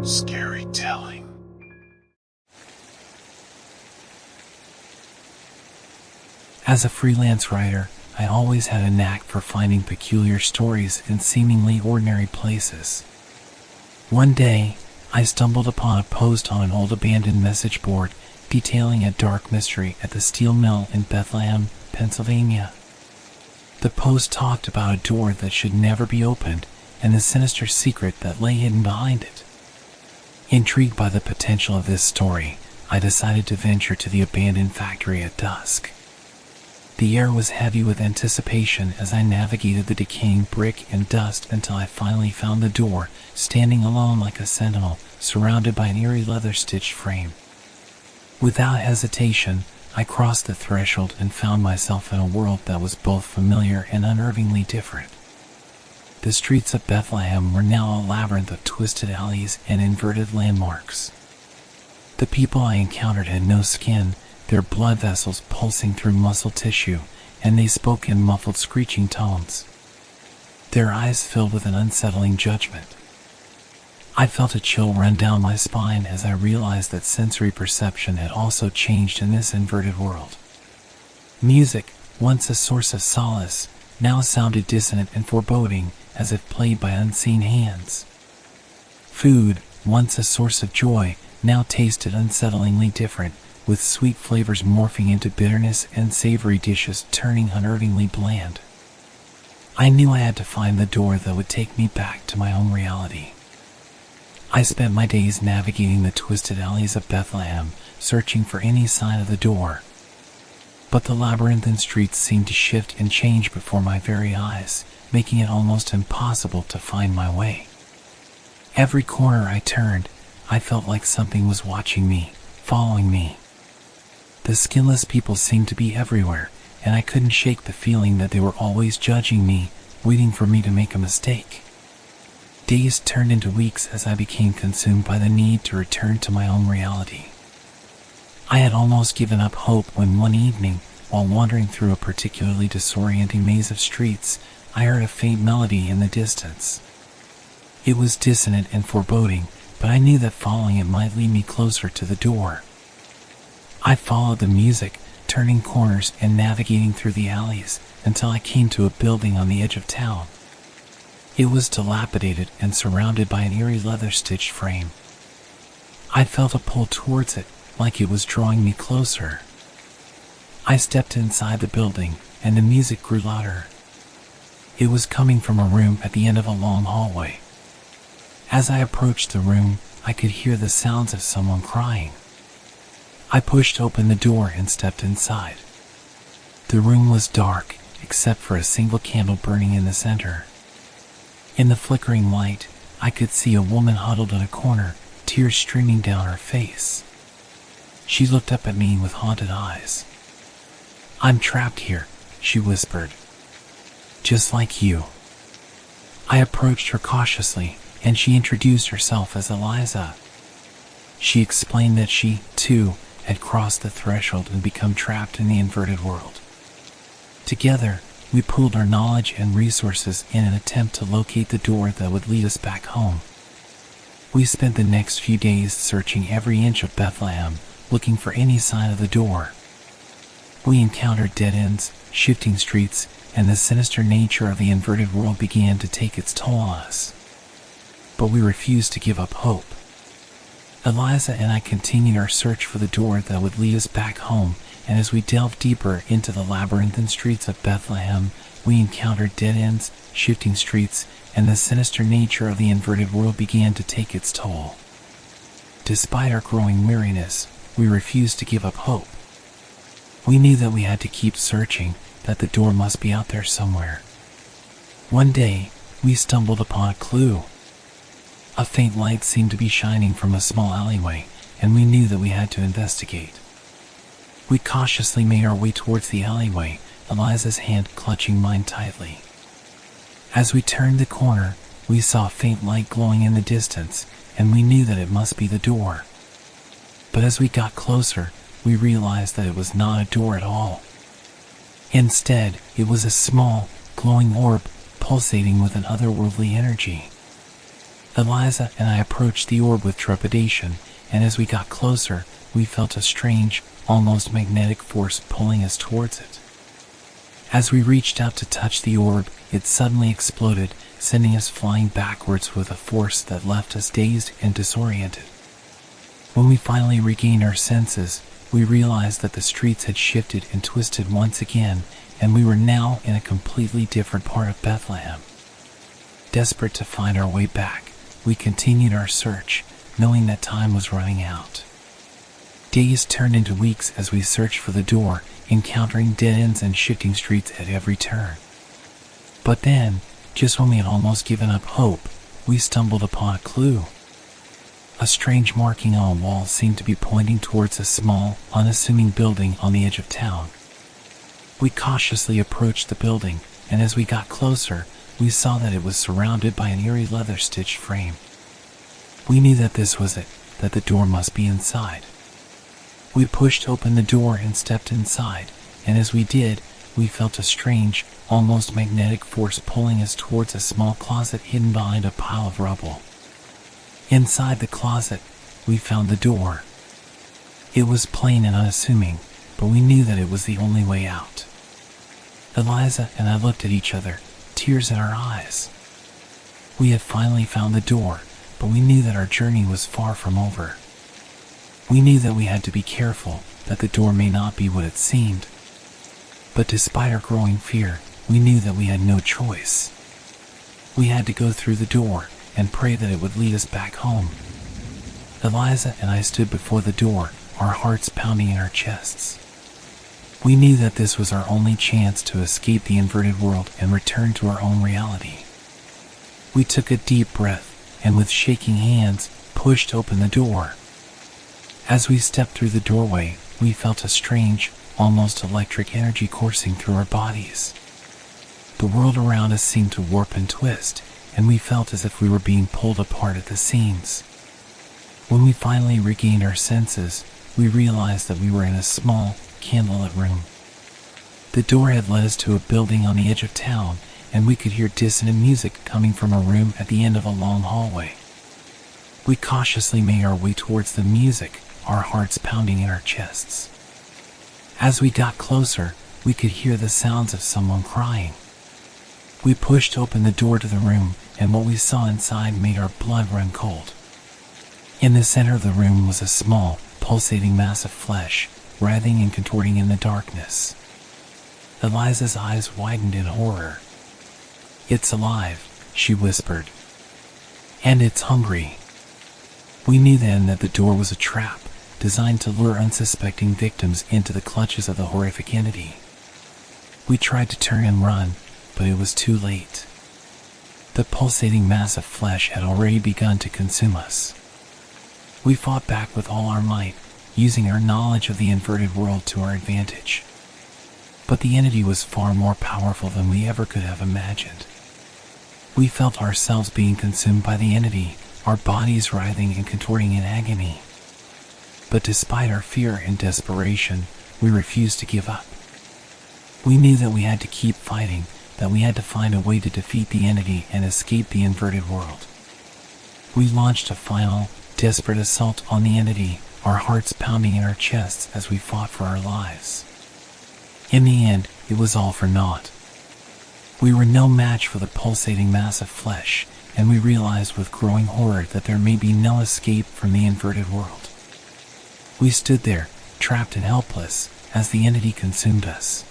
Scary telling. As a freelance writer, I always had a knack for finding peculiar stories in seemingly ordinary places. One day, I stumbled upon a post on an old abandoned message board detailing a dark mystery at the steel mill in Bethlehem, Pennsylvania. The post talked about a door that should never be opened and the sinister secret that lay hidden behind it. Intrigued by the potential of this story, I decided to venture to the abandoned factory at dusk. The air was heavy with anticipation as I navigated the decaying brick and dust until I finally found the door, standing alone like a sentinel, surrounded by an eerie leather-stitched frame. Without hesitation, I crossed the threshold and found myself in a world that was both familiar and unnervingly different. The streets of Bethlehem were now a labyrinth of twisted alleys and inverted landmarks. The people I encountered had no skin, their blood vessels pulsing through muscle tissue, and they spoke in muffled screeching tones. Their eyes filled with an unsettling judgment. I felt a chill run down my spine as I realized that sensory perception had also changed in this inverted world. Music, once a source of solace, now sounded dissonant and foreboding, as if played by unseen hands. Food, once a source of joy, now tasted unsettlingly different, with sweet flavors morphing into bitterness and savory dishes turning unnervingly bland. I knew I had to find the door that would take me back to my own reality. I spent my days navigating the twisted alleys of Bethlehem, searching for any sign of the door. But the labyrinthine streets seemed to shift and change before my very eyes, making it almost impossible to find my way. Every corner I turned, I felt like something was watching me, following me. The skinless people seemed to be everywhere, and I couldn't shake the feeling that they were always judging me, waiting for me to make a mistake. Days turned into weeks as I became consumed by the need to return to my own reality. I had almost given up hope when one evening, while wandering through a particularly disorienting maze of streets, I heard a faint melody in the distance. It was dissonant and foreboding, but I knew that following it might lead me closer to the door. I followed the music, turning corners and navigating through the alleys, until I came to a building on the edge of town. It was dilapidated and surrounded by an eerie leather-stitched frame. I felt a pull towards it, like it was drawing me closer. I stepped inside the building, and the music grew louder. It was coming from a room at the end of a long hallway. As I approached the room, I could hear the sounds of someone crying. I pushed open the door and stepped inside. The room was dark, except for a single candle burning in the center. In the flickering light, I could see a woman huddled in a corner, tears streaming down her face. She looked up at me with haunted eyes. "I'm trapped here," she whispered. "Just like you." I approached her cautiously, and she introduced herself as Eliza. She explained that she, too, had crossed the threshold and become trapped in the inverted world. Together, we pooled our knowledge and resources in an attempt to locate the door that would lead us back home. We spent the next few days searching every inch of Bethlehem, looking for any sign of the door. We encountered dead ends, shifting streets, and the sinister nature of the inverted world began to take its toll on us. But we refused to give up hope. Eliza and I continued our search for the door that would lead us back home, and as we delved deeper into the labyrinthine streets of Bethlehem, we encountered dead ends, shifting streets, and the sinister nature of the inverted world began to take its toll. Despite our growing weariness, we refused to give up hope. We knew that we had to keep searching, that the door must be out there somewhere. One day, we stumbled upon a clue. A faint light seemed to be shining from a small alleyway, and we knew that we had to investigate. We cautiously made our way towards the alleyway, Eliza's hand clutching mine tightly. As we turned the corner, we saw a faint light glowing in the distance, and we knew that it must be the door. But as we got closer, we realized that it was not a door at all. Instead, it was a small, glowing orb, pulsating with an otherworldly energy. Eliza and I approached the orb with trepidation, and as we got closer, we felt a strange, almost magnetic force pulling us towards it. As we reached out to touch the orb, it suddenly exploded, sending us flying backwards with a force that left us dazed and disoriented. When we finally regained our senses, we realized that the streets had shifted and twisted once again, and we were now in a completely different part of Bethlehem. Desperate to find our way back, we continued our search, knowing that time was running out. Days turned into weeks as we searched for the door, encountering dead ends and shifting streets at every turn. But then, just when we had almost given up hope, we stumbled upon a clue. A strange marking on a wall seemed to be pointing towards a small, unassuming building on the edge of town. We cautiously approached the building, and as we got closer, we saw that it was surrounded by an eerie leather-stitched frame. We knew that this was it, that the door must be inside. We pushed open the door and stepped inside, and as we did, we felt a strange, almost magnetic force pulling us towards a small closet hidden behind a pile of rubble. Inside the closet, we found the door. It was plain and unassuming, but we knew that it was the only way out. Eliza and I looked at each other, tears in our eyes. We had finally found the door, but we knew that our journey was far from over. We knew that we had to be careful, that the door may not be what it seemed. But despite our growing fear, we knew that we had no choice. We had to go through the door and pray that it would lead us back home. Eliza and I stood before the door, our hearts pounding in our chests. We knew that this was our only chance to escape the inverted world and return to our own reality. We took a deep breath and with shaking hands, pushed open the door. As we stepped through the doorway, we felt a strange, almost electric energy coursing through our bodies. The world around us seemed to warp and twist, and we felt as if we were being pulled apart at the seams. When we finally regained our senses, we realized that we were in a small, candlelit room. The door had led us to a building on the edge of town, and we could hear dissonant music coming from a room at the end of a long hallway. We cautiously made our way towards the music, our hearts pounding in our chests. As we got closer, we could hear the sounds of someone crying. We pushed open the door to the room, and what we saw inside made our blood run cold. In the center of the room was a small, pulsating mass of flesh, writhing and contorting in the darkness. Eliza's eyes widened in horror. "It's alive," she whispered. "And it's hungry." We knew then that the door was a trap, designed to lure unsuspecting victims into the clutches of the horrific entity. We tried to turn and run, but it was too late. The pulsating mass of flesh had already begun to consume us. We fought back with all our might, using our knowledge of the inverted world to our advantage. But the entity was far more powerful than we ever could have imagined. We felt ourselves being consumed by the entity, our bodies writhing and contorting in agony. But despite our fear and desperation, we refused to give up. We knew that we had to keep fighting, that we had to find a way to defeat the entity and escape the inverted world. We launched a final, desperate assault on the entity, our hearts pounding in our chests as we fought for our lives. In the end, it was all for naught. We were no match for the pulsating mass of flesh, and we realized with growing horror that there may be no escape from the inverted world. We stood there, trapped and helpless, as the entity consumed us.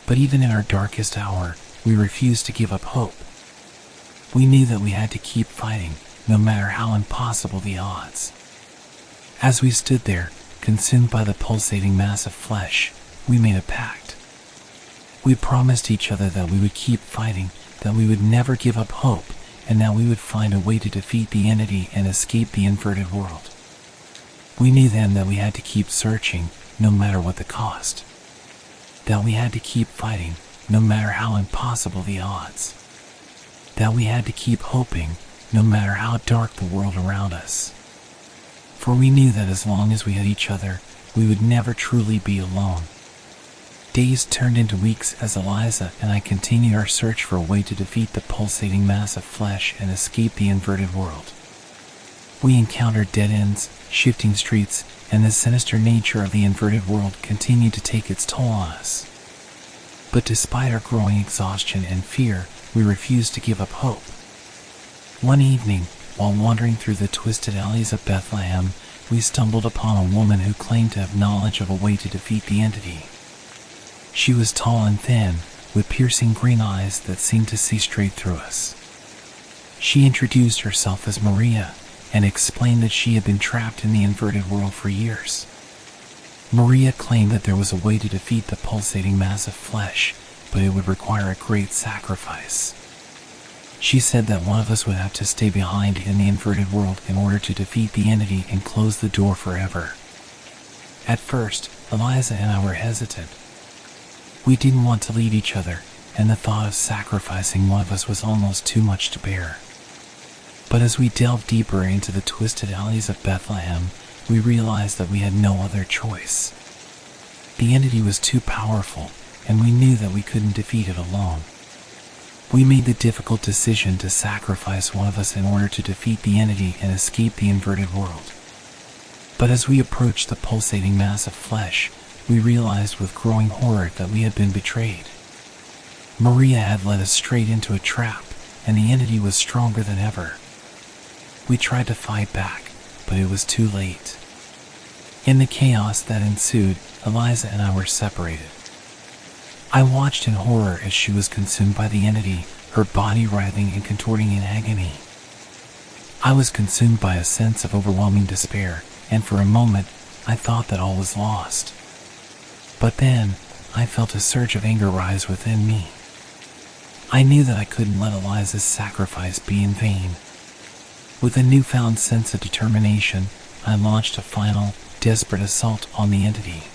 But even in our darkest hour, we refused to give up hope. We knew that we had to keep fighting, no matter how impossible the odds. As we stood there, consumed by the pulsating mass of flesh, we made a pact. We promised each other that we would keep fighting, that we would never give up hope, and that we would find a way to defeat the entity and escape the inverted world. We knew then that we had to keep searching, no matter what the cost. That we had to keep fighting, no matter how impossible the odds. That we had to keep hoping, no matter how dark the world around us. For we knew that as long as we had each other, we would never truly be alone. Days turned into weeks as Eliza and I continued our search for a way to defeat the pulsating mass of flesh and escape the inverted world. We encountered dead ends, shifting streets, and the sinister nature of the inverted world continued to take its toll on us. But despite our growing exhaustion and fear, we refused to give up hope. One evening, while wandering through the twisted alleys of Bethlehem, we stumbled upon a woman who claimed to have knowledge of a way to defeat the entity. She was tall and thin, with piercing green eyes that seemed to see straight through us. She introduced herself as Maria and explained that she had been trapped in the inverted world for years. Maria claimed that there was a way to defeat the pulsating mass of flesh, but it would require a great sacrifice. She said that one of us would have to stay behind in the inverted world in order to defeat the entity and close the door forever. At first, Eliza and I were hesitant. We didn't want to leave each other, and the thought of sacrificing one of us was almost too much to bear. But as we delved deeper into the twisted alleys of Bethlehem, we realized that we had no other choice. The entity was too powerful, and we knew that we couldn't defeat it alone. We made the difficult decision to sacrifice one of us in order to defeat the entity and escape the inverted world. But as we approached the pulsating mass of flesh, we realized with growing horror that we had been betrayed. Maria had led us straight into a trap, and the entity was stronger than ever. We tried to fight back, but it was too late. In the chaos that ensued, Eliza and I were separated. I watched in horror as she was consumed by the entity, her body writhing and contorting in agony. I was consumed by a sense of overwhelming despair, and for a moment, I thought that all was lost. But then, I felt a surge of anger rise within me. I knew that I couldn't let Eliza's sacrifice be in vain. With a newfound sense of determination, I launched a final, desperate assault on the entity.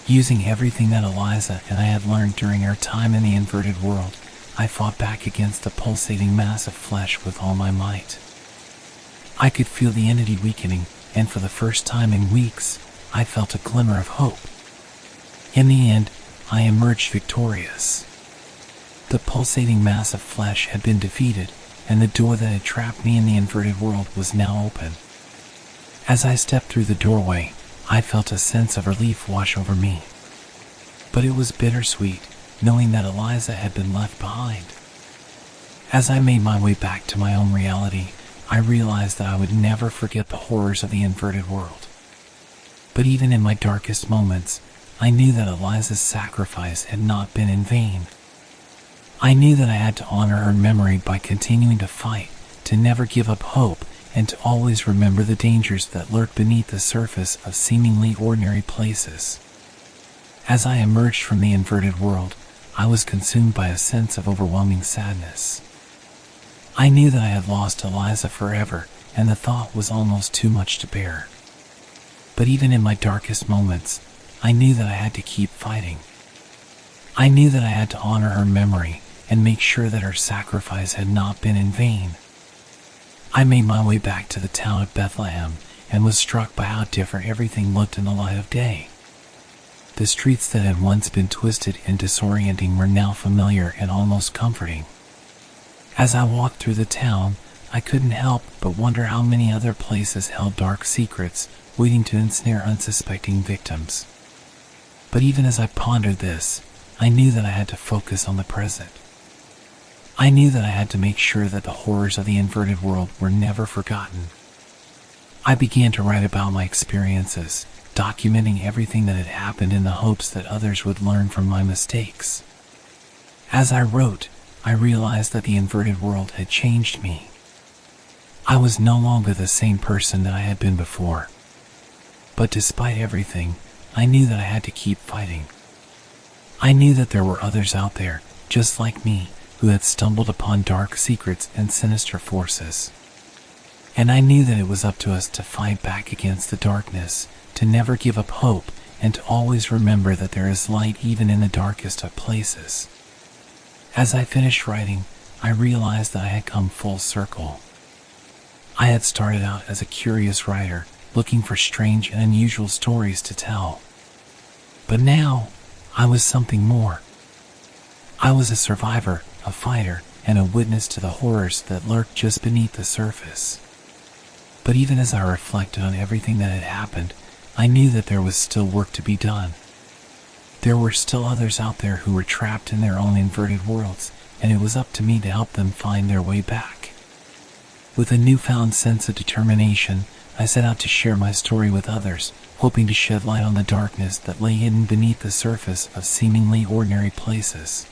Using everything that Eliza and I had learned during our time in the inverted world, I fought back against the pulsating mass of flesh with all my might. I could feel the entity weakening, and for the first time in weeks, I felt a glimmer of hope. In the end, I emerged victorious. The pulsating mass of flesh had been defeated, and the door that had trapped me in the inverted world was now open. As I stepped through the doorway, I felt a sense of relief wash over me. But it was bittersweet, knowing that Eliza had been left behind. As I made my way back to my own reality, I realized that I would never forget the horrors of the inverted world. But even in my darkest moments, I knew that Eliza's sacrifice had not been in vain. I knew that I had to honor her memory by continuing to fight, to never give up hope, and to always remember the dangers that lurk beneath the surface of seemingly ordinary places. As I emerged from the inverted world, I was consumed by a sense of overwhelming sadness. I knew that I had lost Eliza forever, and the thought was almost too much to bear. But even in my darkest moments, I knew that I had to keep fighting. I knew that I had to honor her memory and make sure that her sacrifice had not been in vain. I made my way back to the town of Bethlehem and was struck by how different everything looked in the light of day. The streets that had once been twisted and disorienting were now familiar and almost comforting. As I walked through the town, I couldn't help but wonder how many other places held dark secrets waiting to ensnare unsuspecting victims. But even as I pondered this, I knew that I had to focus on the present. I knew that I had to make sure that the horrors of the inverted world were never forgotten. I began to write about my experiences, documenting everything that had happened in the hopes that others would learn from my mistakes. As I wrote, I realized that the inverted world had changed me. I was no longer the same person that I had been before. But despite everything, I knew that I had to keep fighting. I knew that there were others out there, just like me, who had stumbled upon dark secrets and sinister forces. And I knew that it was up to us to fight back against the darkness, to never give up hope, and to always remember that there is light even in the darkest of places. As I finished writing, I realized that I had come full circle. I had started out as a curious writer, looking for strange and unusual stories to tell. But now, I was something more. I was a survivor, a fighter, and a witness to the horrors that lurked just beneath the surface. But even as I reflected on everything that had happened, I knew that there was still work to be done. There were still others out there who were trapped in their own inverted worlds, and it was up to me to help them find their way back. With a newfound sense of determination, I set out to share my story with others, hoping to shed light on the darkness that lay hidden beneath the surface of seemingly ordinary places.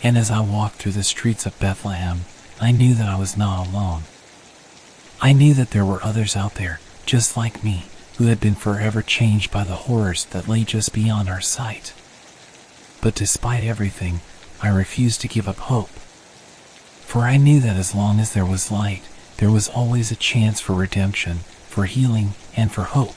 And as I walked through the streets of Bethlehem, I knew that I was not alone. I knew that there were others out there, just like me, who had been forever changed by the horrors that lay just beyond our sight. But despite everything, I refused to give up hope. For I knew that as long as there was light, there was always a chance for redemption, for healing, and for hope.